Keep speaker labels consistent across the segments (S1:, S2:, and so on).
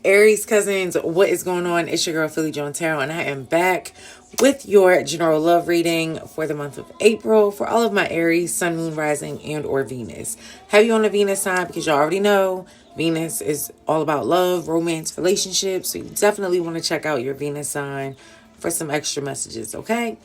S1: Aries cousins, what is going on? It's your girl Philly Joan Tarot, and I am back with your general love reading for the month of April for all of my Aries, Sun, Moon, Rising, and or Venus. Have you on the Venus sign? Because you already know Venus is all about love, romance, relationships. So you definitely want to check out your Venus sign for some extra messages, okay?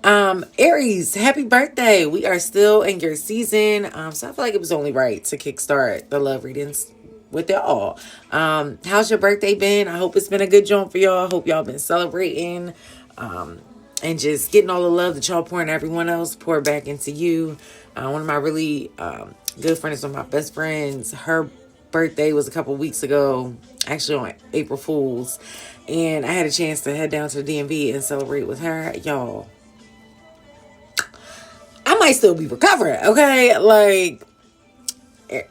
S1: Aries, happy birthday. We are still in your season. So I feel like it was only right to kickstart the love readings with y'all. How's your birthday been? I hope it's been a good jump for y'all. I hope y'all been celebrating and just getting all the love that y'all pouring everyone else pour back into you. One of my really good friends, one of my best friends, her birthday was a couple weeks ago, actually on April Fool's, and I had a chance to head down to the DMV and celebrate with her. Y'all, I might still be recovering, okay? Like,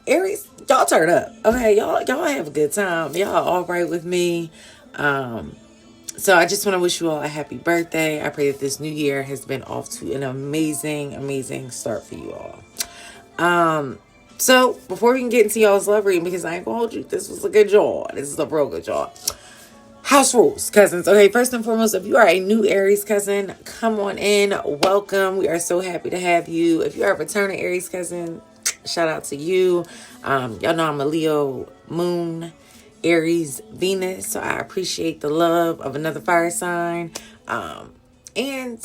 S1: Aries, y'all turn up, okay? Y'all have a good time. Y'all all right with me. So I just want to wish you all a happy birthday. I pray that this new year has been off to an amazing, amazing start for you all. So before we can get into y'all's love reading, because I ain't gonna hold you, this was a good job. This is a real good job. House rules, cousins. Okay, first and foremost, if you are a new Aries cousin, come on in. Welcome. We are so happy to have you. If you are a returning Aries cousin, shout out to you. Y'all know I'm a Leo moon, Aries Venus, so I appreciate the love of another fire sign. And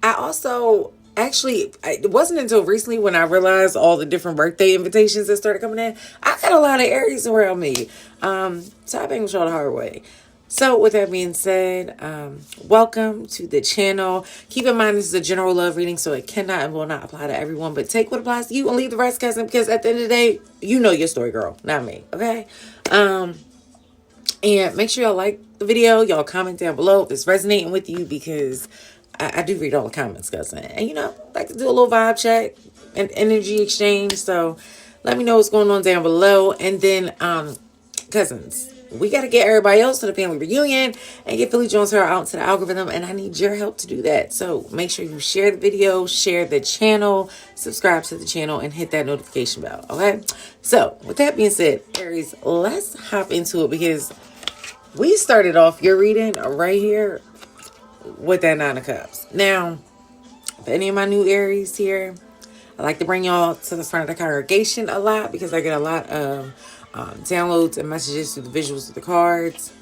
S1: I also it wasn't until recently when I realized all the different birthday invitations that started coming in. I got a lot of Aries around me. So I've been with y'all the hard way. So with that being said, welcome to the channel. Keep in mind this is a general love reading, so it cannot and will not apply to everyone, but take what applies to you and leave the rest, cousin, because at the end of the day, you know your story, girl, not me, okay? And make sure y'all like the video, y'all comment down below if it's resonating with you, because I do read all the comments, cousin. And, you know, I like to do a little vibe check and energy exchange. So let me know what's going on down below. And then, cousins, we got to get everybody else to the family reunion and get Philly Jones Tarot out to the algorithm. And I need your help to do that. So make sure you share the video, share the channel, subscribe to the channel, and hit that notification bell. Okay? So with that being said, Aries, let's hop into it, because we started off your reading right here with that Nine of Cups. Now, if any of my new Aries here, I like to bring y'all to the front of the congregation a lot, because I get a lot of downloads and messages through the visuals of the cards.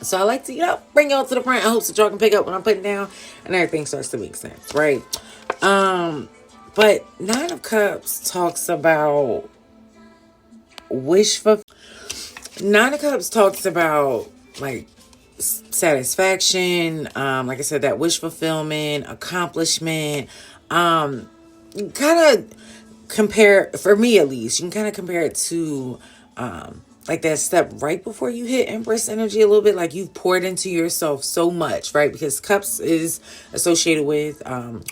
S1: So I like to, you know, bring y'all to the front in hopes that y'all can pick up what I'm putting down and everything starts to make sense, right? But Nine of Cups talks about Nine of Cups talks about, like, satisfaction, like I said, that wish fulfillment, accomplishment. Kind of compare, for me at least, you can kind of compare it to like that step right before you hit Empress energy a little bit, like you've poured into yourself so much, right? Because cups is associated with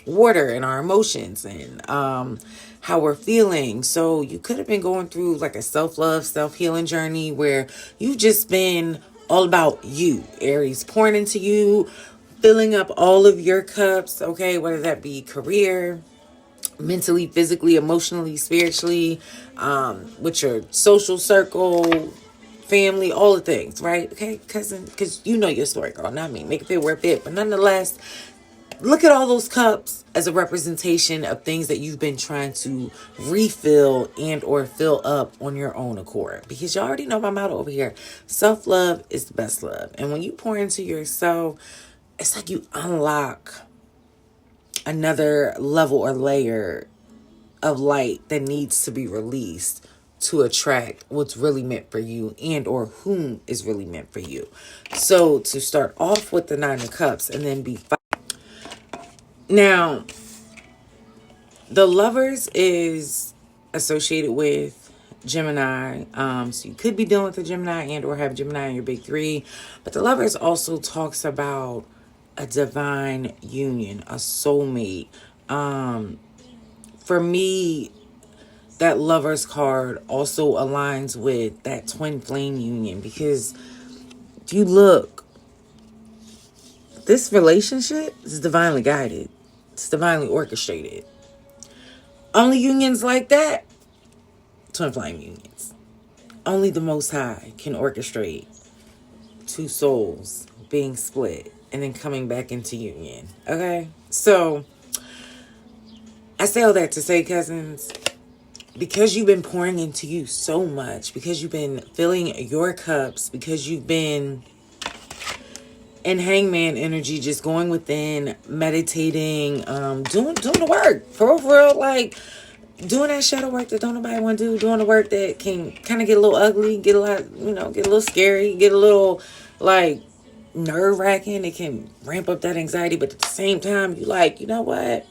S1: water and our emotions and how we're feeling. So you could have been going through like a self-love, self-healing journey where you've just been all about you, Aries, pouring into you, filling up all of your cups, okay? Whether that be career, mentally, physically, emotionally, spiritually, with your social circle, family, all the things, right? Okay, cousin, because you know your story, girl, not me. Make it fit where it fit. But nonetheless, look at all those cups as a representation of things that you've been trying to refill and or fill up on your own accord. Because you already know my motto over here. Self-love is the best love. And when you pour into yourself, it's like you unlock another level or layer of light that needs to be released to attract what's really meant for you and or whom is really meant for you. So to start off with the Nine of Cups and then be now, the Lovers is associated with Gemini. So you could be dealing with a Gemini and or have Gemini in your big three. But the Lovers also talks about a divine union, a soulmate. For me, that Lovers card also aligns with that twin flame union, because if you look, this relationship is divinely guided. It's divinely orchestrated. Only unions like that, twin flame unions. only the Most High can orchestrate two souls being split and then coming back into union. Okay? So, I say all that to say, cousins, because you've been pouring into you so much, because you've been filling your cups, because you've been in hangman energy, just going within, meditating, doing the work. For real, like, doing that shadow work that don't nobody want to do, doing the work that can kind of get a little ugly, get a lot, get a little scary, get a little, like, nerve-wracking. It can ramp up that anxiety, but at the same time, you like, you know what?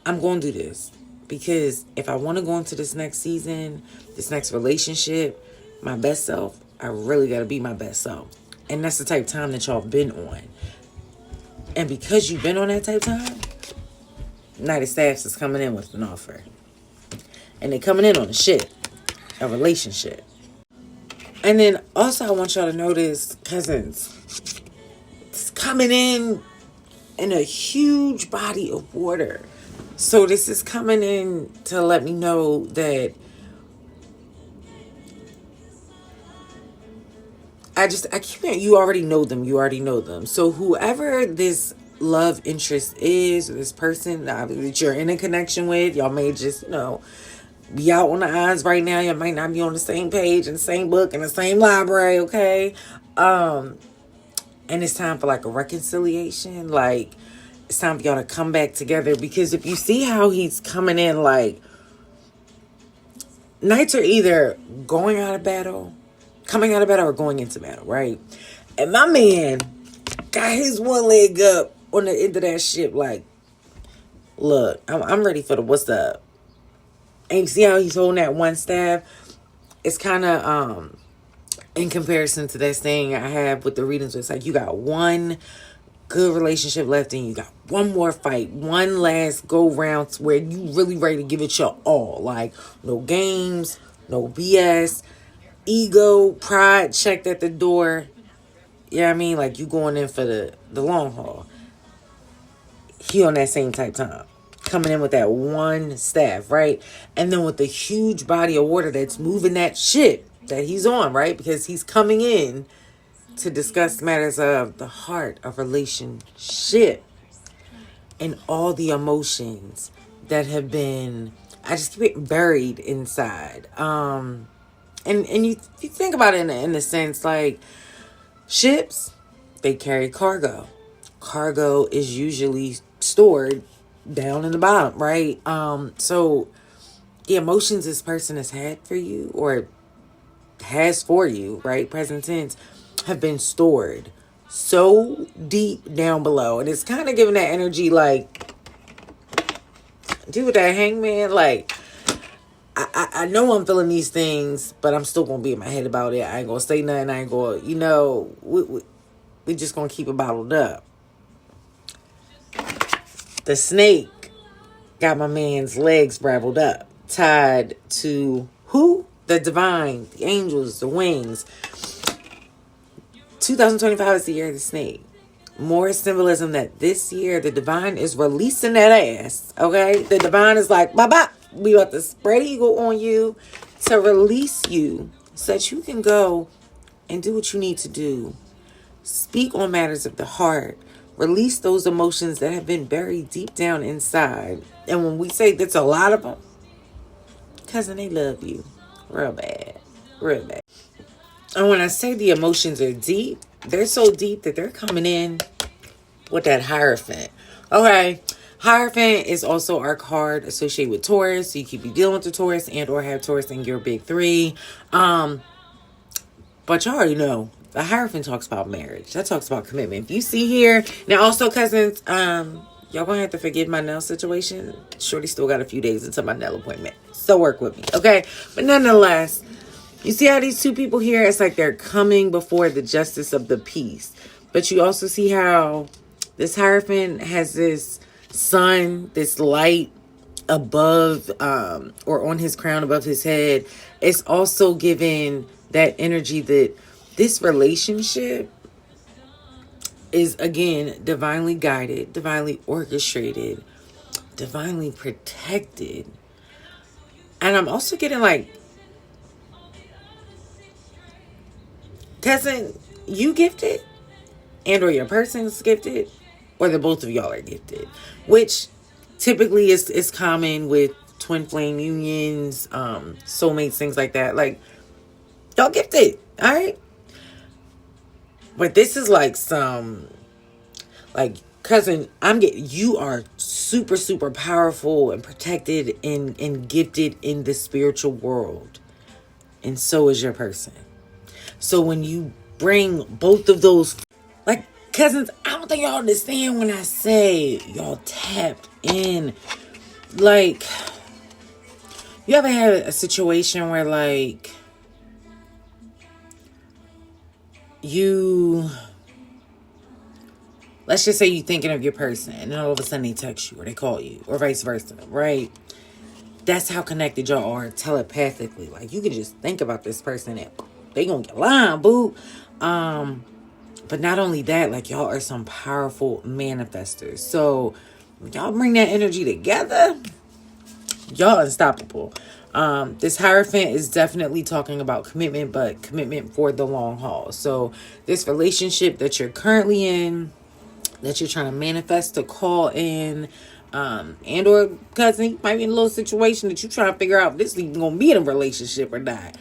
S1: I'm going to do this. Because if I want to go into this next season, this next relationship, my best self, I really got to be my best self. And that's the type of time that y'all been on. And because you've been on that type of time, United Staffs is coming in with an offer. And they're coming in on a relationship. And then also I want y'all to notice, cousins, it's coming in a huge body of water. So this is coming in to let me know that I keep hearing you already know them. So whoever this love interest is, or this person that you're in a connection with, y'all may just, be out on the odds right now. Y'all might not be on the same page, in the same book, in the same library, okay? And it's time for, like, a reconciliation. Like, it's time for y'all to come back together. Because if you see how he's coming in, like, knights are either coming out of battle, or going into battle, right? And my man got his one leg up on the end of that ship, like, look, I'm ready for the what's up. And you see how he's holding that one staff? It's kind of, in comparison to that saying I have with the readings, it's like you got one good relationship left and you got one more fight, one last go round where you really ready to give it your all. Like, no games, no BS, ego, pride checked at the door. You know what I mean? Like, you going in for the long haul. He on that same type time. Coming in with that one staff, right? And then with the huge body of water that's moving that ship that he's on, right? Because he's coming in to discuss matters of the heart of relationship and all the emotions that have been, I just keep it buried inside. And you think about it in a sense, like, ships, they carry cargo. Cargo is usually stored down in the bottom, right? So the emotions this person has had for you, or has for you, right, present tense, have been stored so deep down below. And it's kind of giving that energy, like, dude, that hangman, like, I know I'm feeling these things, but I'm still going to be in my head about it. I ain't going to say nothing. I ain't going to, we just going to keep it bottled up. The snake got my man's legs raveled up, tied to who? The divine, the angels, the wings. 2025 is the year of the snake. More symbolism that this year the divine is releasing that ass, okay? The divine is like, bye-bye. We about to spread eagle on you to release you so that you can go and do what you need to do. Speak on matters of the heart. Release those emotions that have been buried deep down inside. And when we say that's a lot of them, cousin, they love you real bad. Real bad. And when I say the emotions are deep, they're so deep that they're coming in with that Hierophant. Okay. Hierophant is also our card associated with Taurus. So you could be dealing with the Taurus and or have Taurus in your big three. But you already know. The Hierophant talks about marriage. That talks about commitment. If you see here, now also cousins, y'all gonna have to forgive my nail situation. Shorty still got a few days until my nail appointment. So work with me, okay? But nonetheless, you see how these two people here, it's like they're coming before the justice of the peace. But you also see how this Hierophant has this sun, this light above, or on his crown above his head. It's also giving that energy that this relationship is, again, divinely guided, divinely orchestrated, divinely protected. And I'm also getting, like, Cousin, you gifted? And or your person's gifted? Or the both of y'all are gifted? Which typically is common with twin flame unions, soulmates, things like that. Like, y'all gifted, all right? But this is like some, like, cousin, you are super, super powerful and protected and gifted in the spiritual world. And so is your person. So when you bring both of those, like, cousins, I don't think y'all understand when I say y'all tapped in. Like, you ever had a situation where, like, let's just say you're thinking of your person and then all of a sudden they text you or they call you or vice versa, right? That's how connected y'all are telepathically. Like, you can just think about this person and they gonna get line, boo. But not only that, like, y'all are some powerful manifestors. So y'all bring that energy together, y'all unstoppable. This Hierophant is definitely talking about commitment, but commitment for the long haul. So this relationship that you're currently in, that you're trying to manifest to call in, and or cousin, you might be in a little situation that you're trying to figure out if this is even gonna be in a relationship or not.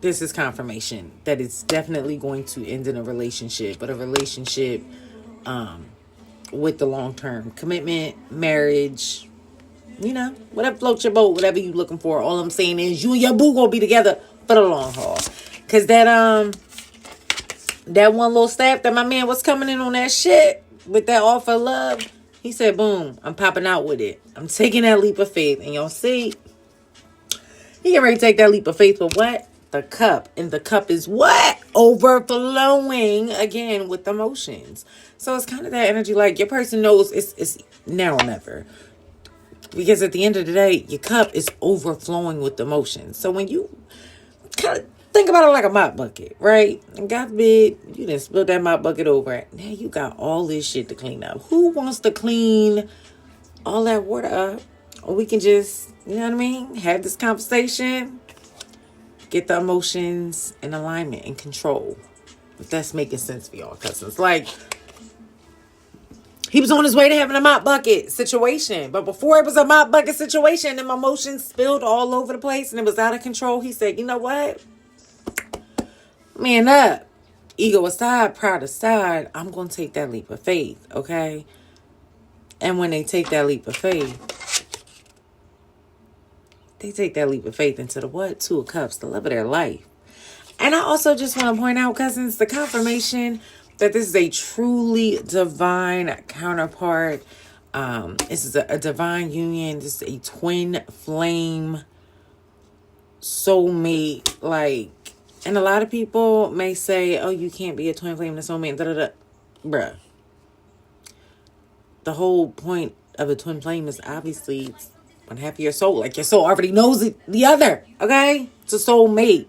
S1: This is confirmation that it's definitely going to end in a relationship, but a relationship with the long-term commitment, marriage, you know, whatever floats your boat, whatever you looking for. All I'm saying is you and your boo gonna be together for the long haul. Cause that one little staff that my man was coming in on that shit with that offer of love, he said, boom, I'm popping out with it. I'm taking that leap of faith. And y'all see, he can ready to take that leap of faith with what? The cup. And the cup is what? Overflowing again with emotions. So it's kind of that energy, like your person knows it's now or never. Because at the end of the day, your cup is overflowing with emotions. So when you kind of think about it like a mop bucket, right? And God forbid, you done spilled that mop bucket over. Now you got all this shit to clean up. Who wants to clean all that water up? Or we can just, you know what I mean? Have this conversation. Get the emotions in alignment and control. If that's making sense for y'all cousins. Like, he was on his way to having a mop bucket situation. But before it was a mop bucket situation, and my emotions spilled all over the place and it was out of control, he said, you know what? Man up. Ego aside, pride aside, I'm going to take that leap of faith, okay? And when they take that leap of faith, they take that leap of faith into the what? Two of Cups, the love of their life. And I also just want to point out, cousins, the confirmation that this is a truly divine counterpart. This is a divine union. This is a twin flame soulmate. Like, and a lot of people may say, oh, you can't be a twin flame and a soulmate. Da, da, da. Bruh. The whole point of a twin flame is obviously one half of your soul. Like, your soul already knows it, the other. Okay? It's a soulmate.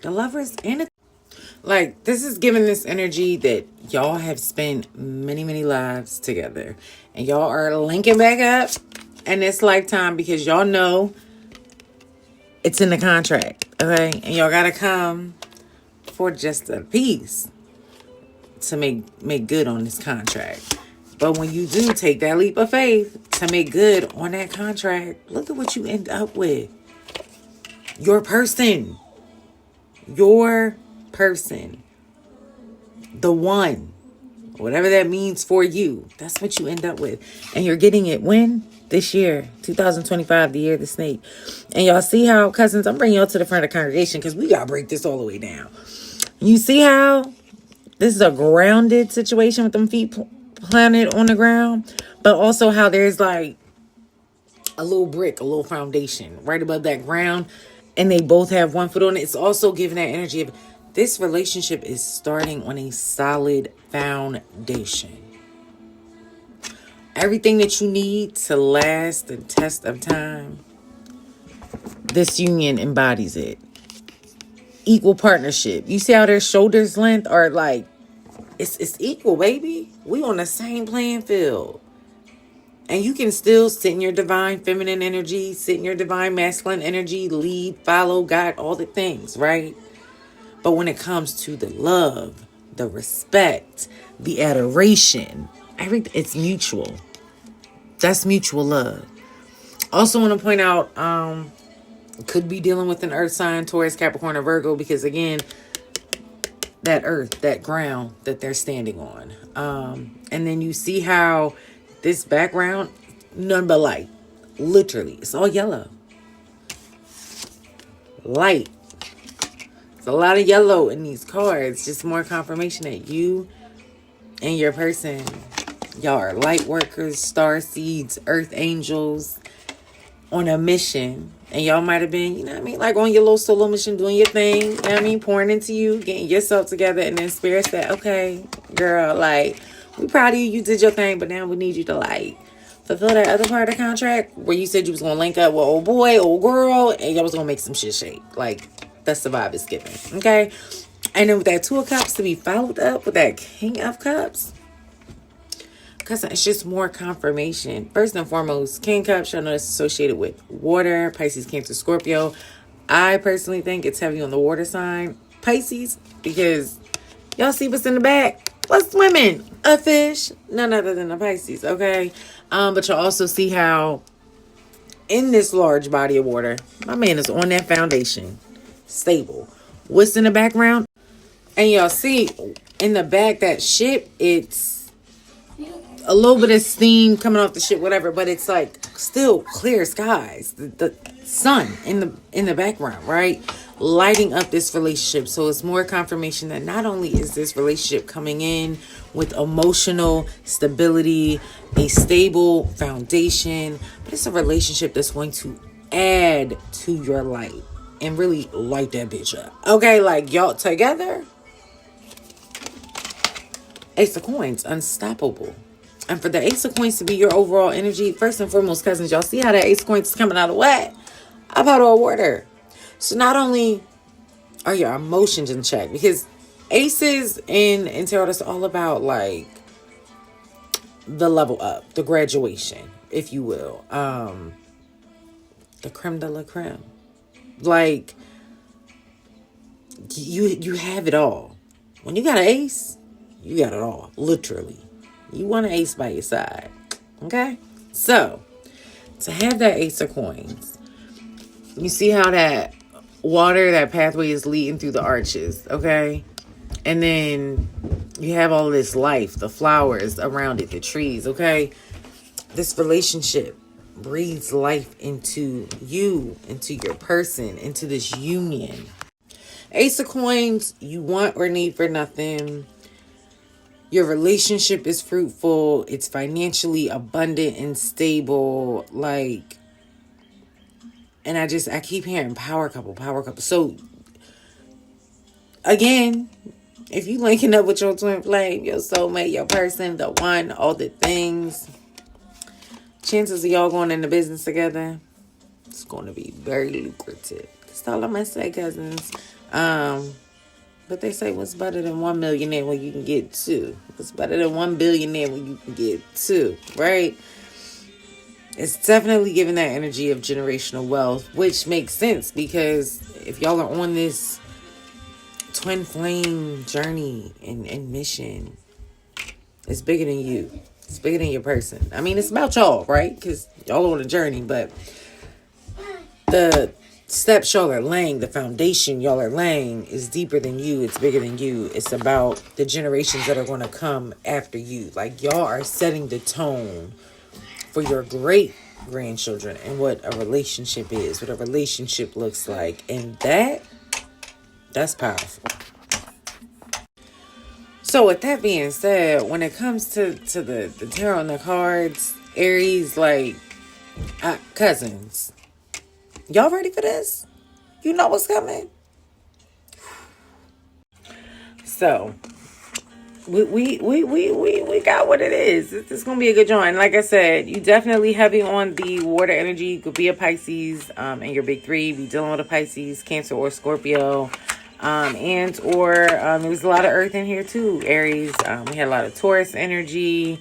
S1: The lovers and it. Like, this is giving this energy that y'all have spent many, many lives together. And y'all are linking back up in this lifetime because y'all know it's in the contract. Okay? And y'all gotta come for just a piece to make good on this contract. But when you do take that leap of faith to make good on that contract, look at what you end up with. Your person. Your person. The one. Whatever that means for you. That's what you end up with. And you're getting it when? This year. 2025, the year of the snake. And y'all see how, cousins, I'm bringing y'all to the front of the congregation because we got to break this all the way down. You see how this is a grounded situation with them feet planted on the ground, but also how there's like a little brick, a little foundation right above that ground, and they both have one foot on it. It's also giving that energy of this relationship is starting on a solid foundation. Everything that you need to last the test of time, this union embodies it. Equal partnership. You see how their shoulders length are like, it's equal, baby. We on the same playing field. And you can still sit in your divine feminine energy, sit in your divine masculine energy, lead, follow, guide, all the things, right? But when it comes to the love, the respect, the adoration, everything, it's mutual. That's mutual love. Also want to point out, could be dealing with an earth sign, Taurus, Capricorn, or Virgo, because again, that earth, that ground that they're standing on. And then you see how this background, none but light. Literally, it's all yellow. Light. There's a lot of yellow in these cards. Just more confirmation that you and your person, y'all are light workers, star seeds, earth angels on a mission. And y'all might have been, you know what I mean, like on your little solo mission, doing your thing, you know what I mean, pouring into you, getting yourself together, and then Spirit said, okay, girl, like, we proud of you, you did your thing, but now we need you to, like, fulfill that other part of the contract where you said you was going to link up with old boy, old girl, and y'all was going to make some shit shake. Like, that's the vibe it's giving, okay? And then with that Two of Cups to be followed up with that King of Cups, because it's just more confirmation. First and foremost, King Cups, y'all know it's associated with water. Pisces, Cancer, Scorpio. I personally think it's heavy on the water sign. Pisces, because y'all see what's in the back? What's swimming? A fish. None other than a Pisces, okay? But you'll also see how in this large body of water, my man is on that foundation. Stable. What's in the background? And y'all see in the back, that ship, it's a little bit of steam coming off the ship, whatever, but it's like still clear skies, the sun in the background, right, lighting up this relationship. So it's more confirmation that not only is this relationship coming in with emotional stability, a stable foundation, but it's a relationship that's going to add to your light and really light that bitch up, okay? Like, y'all together, Ace of Coins, unstoppable. And for the Ace of Coins to be your overall energy, first and foremost, cousins, y'all see how that Ace of Coins is coming out of what? A bottle of water. So not only are your emotions in check, because aces in tarot, it's all about, like, the level up, the graduation, if you will. The creme de la creme. Like, you have it all. When you got an ace, you got it all, literally. You want an ace by your side, okay? So, to have that Ace of Coins, you see how that water, that pathway is leading through the arches, okay? And then you have all this life, the flowers around it, the trees, okay? This relationship breathes life into you, into your person, into this union. Ace of Coins, you want or need for nothing. Your relationship is fruitful. It's financially abundant and stable. Like, and I keep hearing power couple. So, again, if you linking up with your twin flame, your soulmate, your person, the one, all the things, chances of y'all going into business together, it's going to be very lucrative. That's all I'm going to say, cousins. But they say, what's better than 1 millionaire when you can get 2? What's better than 1 billionaire when you can get 2, right? It's definitely giving that energy of generational wealth, which makes sense because if y'all are on this twin flame journey and mission, it's bigger than you. It's bigger than your person. I mean, it's about y'all, right? Because y'all are on a journey, but the steps y'all are laying, the foundation y'all are laying is deeper than you. It's bigger than you. It's about the generations that are going to come after you. Like, y'all are setting the tone for your great grandchildren and what a relationship is, what a relationship looks like. And that's powerful. So with that being said, when it comes to the tarot and the cards, Aries, like, cousins, y'all ready for this? You know what's coming? So, we got what it is. It's going to be a good joint. Like I said, you definitely heavy on the water energy. You could be a Pisces, and your big three. Be dealing with a Pisces, Cancer, or Scorpio. There was a lot of earth in here too, Aries. We had a lot of Taurus energy,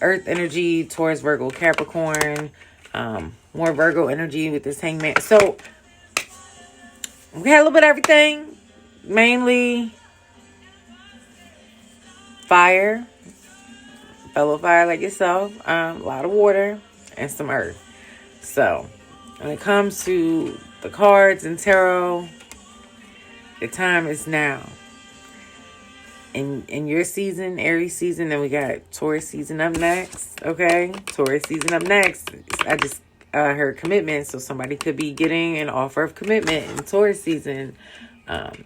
S1: Earth energy, Taurus, Virgo, Capricorn. More Virgo energy with this Hangman. So we had a little bit of everything. Mainly fire. Fellow fire like yourself. A lot of water and some earth. So when it comes to the cards and tarot, the time is now. In your season, Aries season, then we got Taurus season up next. Okay, Taurus season up next. I just heard commitment, so somebody could be getting an offer of commitment in Taurus season.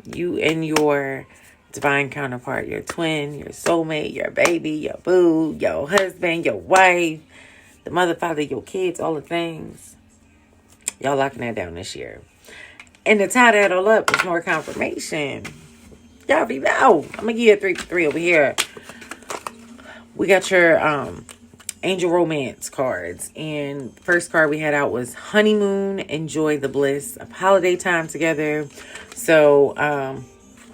S1: You and your divine counterpart, your twin, your soulmate, your baby, your boo, your husband, your wife, the mother, father, your kids, all the things. Y'all locking that down this year. And to tie that all up is more confirmation. Y'all be, I'm going to give you a 3 for 3 over here. We got your angel romance cards. And first card we had out was honeymoon, enjoy the bliss of holiday time together. So, I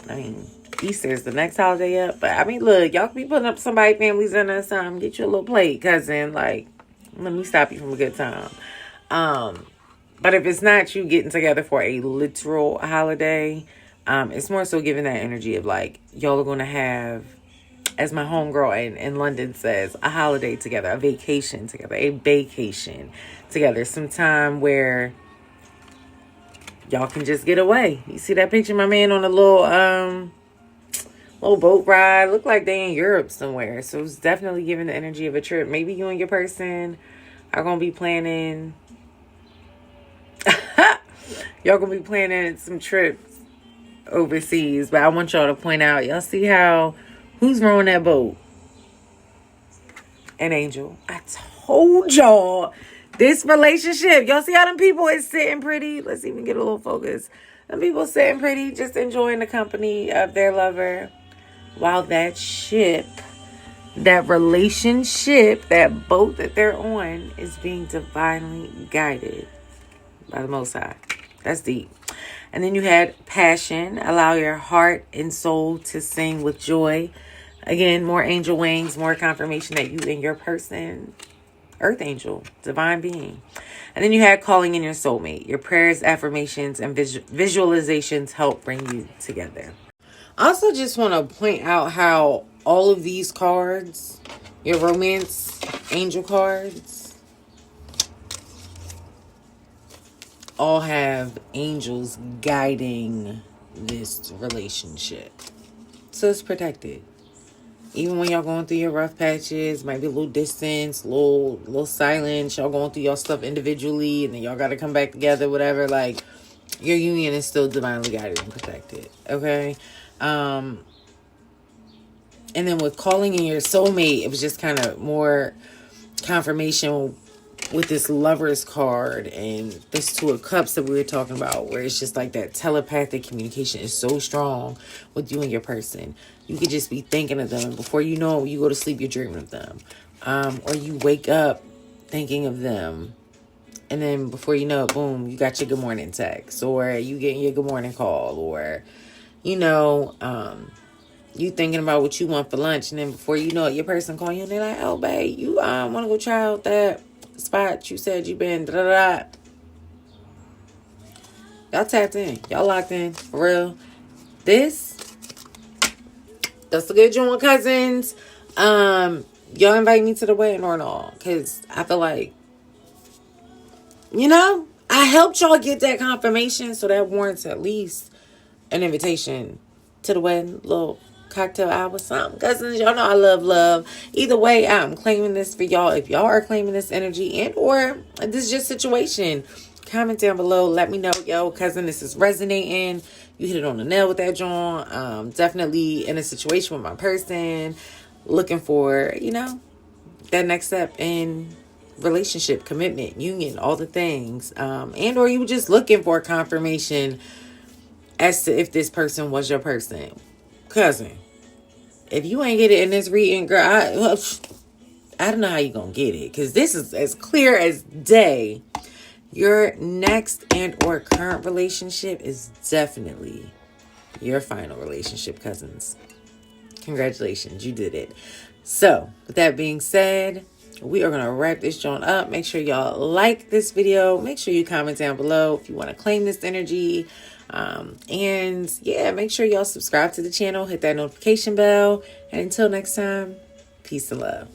S1: mean, Easter is the next holiday up. But, I mean, look, y'all can be putting up somebody, families in or something. Get you a little plate, cousin. Like, let me stop you from a good time. But if it's not you getting together for a literal holiday, it's more so giving that energy of like, y'all are going to have, as my homegirl in London says, a holiday together, a vacation together, a vacation together. Some time where y'all can just get away. You see that picture, my man, on a little boat ride. Look like they in Europe somewhere. So it's definitely giving the energy of a trip. Maybe you and your person are going to be planning. Y'all going to be planning some trips overseas. But I want y'all to point out, y'all see how, who's rowing that boat? An angel. I told y'all, this relationship, y'all see how them people is sitting pretty? Let's even get a little focus. Them people sitting pretty, just enjoying the company of their lover, while that ship, that relationship, that boat that they're on is being divinely guided by the Most High. That's deep. And then you had passion. Allow your heart and soul to sing with joy. Again, more angel wings, more confirmation that you and your person, earth angel, divine being. And then you had calling in your soulmate. Your prayers, affirmations, and visualizations help bring you together. I also just want to point out how all of these cards, your romance angel cards, all have angels guiding this relationship. So it's protected. Even when y'all going through your rough patches, might be a little distance, little silence, y'all going through your stuff individually, and then y'all got to come back together, whatever. Like, your union is still divinely guided and protected. Okay? And then with calling in your soulmate, it was just kind of more confirmation with this Lovers card and this Two of Cups that we were talking about, where it's just like that telepathic communication is so strong with you and your person. You could just be thinking of them, and before you know it, you go to sleep, you're dreaming of them. Or you wake up thinking of them, and then before you know it, boom, you got your good morning text, or you getting your good morning call, or, you know, you thinking about what you want for lunch, and then before you know it, your person call you, and they're like, oh, babe, you want to go try out that spot you said you been da-da-da. Y'all tapped in. Y'all locked in. For real. That's a good joint, cousins. Y'all invite me to the wedding or not? Because I feel like, you know, I helped y'all get that confirmation, so that warrants at least an invitation to the wedding. Little cocktail hour, something. Cousins, y'all know I love. Either way, I'm claiming this for y'all. If y'all are claiming this energy and or this is just situation, comment down below. Let me know. Yo, cousin, this is resonating. You hit it on the nail with that, John. Definitely in a situation with my person, looking for, you know, that next step in relationship, commitment, union, all the things. And or you were just looking for confirmation as to if this person was your person. Cousin, if you ain't get it in this reading, girl, I don't know how you gonna get it, because this is as clear as day. Your next and or current relationship is definitely your final relationship, cousins. Congratulations, you did it. So, with that being said, we are going to wrap this joint up. Make sure y'all like this video. Make sure you comment down below if you want to claim this energy. And yeah, make sure y'all subscribe to the channel, hit that notification bell. And until next time, peace and love.